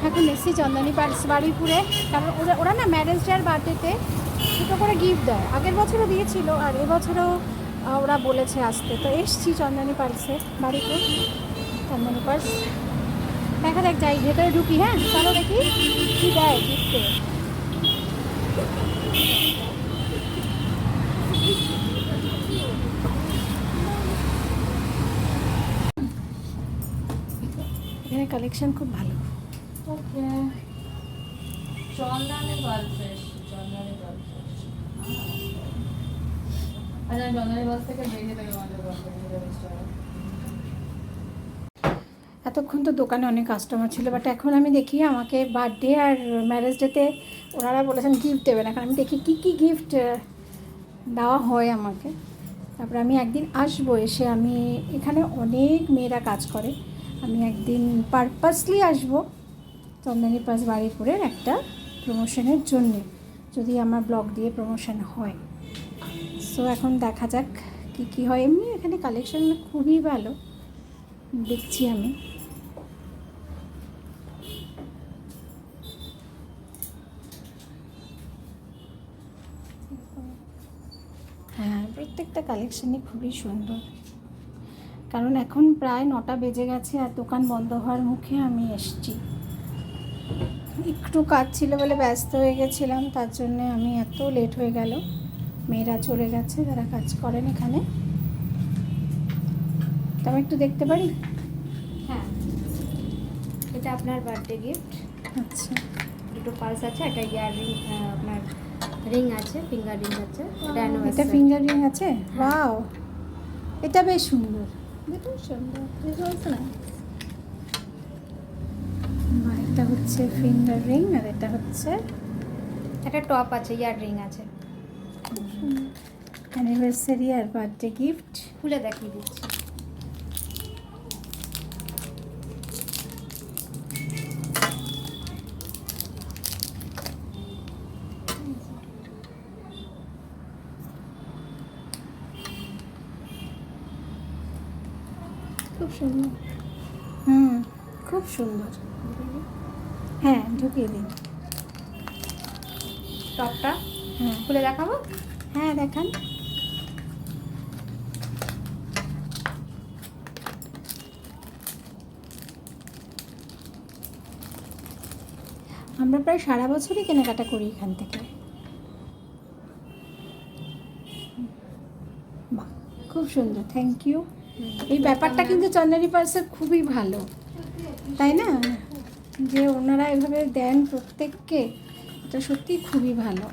এখন এসেছি চন্দনী পার্স বারুইপুরে, কারণ ওরা না ম্যারেজ ডে আর বার্থডেতে দুটো করে গিফট দেয়। আগের বছরও দিয়েছিল আর এবছরও ওরা বলেছে আসতে, তো এসছি চন্দনী পার্সে বারুইপুর। চন্দনী পার্স দেখা যাক, যাই ভেতরে ঢুকি। হ্যাঁ চলো দেখি কী দেয় গিফটে। এখানে কালেকশন খুব ভালো। ওকে, চন্দনের গল্পের চন্দনের গল্পের আচ্ছা, চন্দনের গল্প থেকে বেরিয়ে থেকে আমাদের গল্প এতক্ষণ তো দোকানে অনেক কাস্টমার ছিল, বাট এখন আমি দেখি আমাকে বার্থডে আর ম্যারেজ ডেতে ওনারা বলেছেন গিফট দেবেন। এখন আমি দেখি কী কী গিফট দেওয়া হয় আমাকে। তারপরে আমি একদিন আসবো, এসে আমি এখানে অনেক মেয়েরা কাজ করে, আমি একদিন পারপাসলি আসবো চন্দনী পার্স বারুইপুরের একটা প্রমোশনের জন্যে, যদি আমার ব্লগ দিয়ে প্রমোশন হয়। সো এখন দেখা যাক কী কী হয়। এমনি এখানে কালেকশন খুবই ভালো দেখছি আমি। হ্যাঁ, প্রত্যেকটা কালেকশানই খুবই সুন্দর, কারণ এখন প্রায় 9টা বেজে গেছে আর দোকান বন্ধ হওয়ার মুখে আমি এসছি। একটু কাজ ছিল বলে ব্যস্ত হয়ে গেছিলাম, তার জন্যে আমি এত লেট হয়ে গেল। মেয়েরা চলে গেছে যারা কাজ করেন এখানে। তো আমি একটু দেখতে পারি? হ্যাঁ, এটা আপনার বার্থডে গিফট। আচ্ছা, দুটো পার্স আছে, একটা ইয়াররিং, আপনার রিং আছে, ফিঙ্গার রিং আছে। এটা এটা anniversary। ফিঙ্গার রিং আছে। ওয়াও, এটা বেশ সুন্দর, বেশ সুন্দর, বেশ বলছে না। এটা হচ্ছে ফিঙ্গার রিং আর এটা হচ্ছে একটা টপ আছে, ইয়াররিং আছে। অ্যানিভার্সারি আর বার্থডে গিফট। খুলে দেখিয়ে দিচ্ছি। খুব সুন্দর। খুব সুন্দর। হ্যাঁ, ঢুকিয়ে দিন টপটা হ্যাঁ খুলে দেখাবো। হ্যাঁ, দেখান। আমরা প্রায় সারা বছরই কেনাকাটা করি এখান থেকে। বাহ, খুব সুন্দর, থ্যাংক ইউ। এই ব্যাপারটা কিন্তু চন্দনী পার্সের খুবই ভালো, তাই না? যে ওনারা এভাবে দেন প্রত্যেককে, এটা সত্যিই খুবই ভালো।